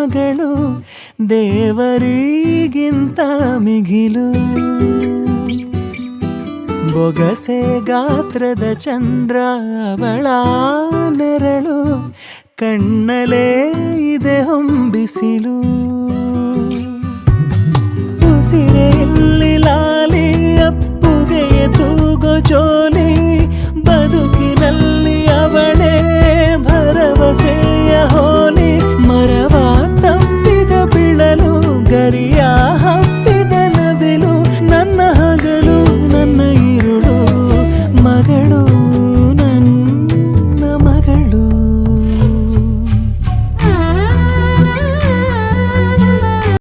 ಮಗಳು ದೇವರಿಗಿಂತ ಮಿಗಿಲು. ಬೊಗಸೆ ಗಾತ್ರದ ಚಂದ್ರ ಅವಳ ನೆರಳು, ಕಣ್ಣಲೇ ಇದೆ ಹೊಂಬಿಸಿಲು. ಉಸಿರೆಯಲ್ಲಿ ಲಾಲಿ ಅಪ್ಪುಗೆಯ ತೂಗೋ ಜೋಲಿ, ಬದುಕಿನಲ್ಲಿ ಅವಳೇ ಭರವಸೆಯ ಹೋಲಿ. ಮರವ ತಪ್ಪಿದ ಬಿಳಲು ಗರಿಯ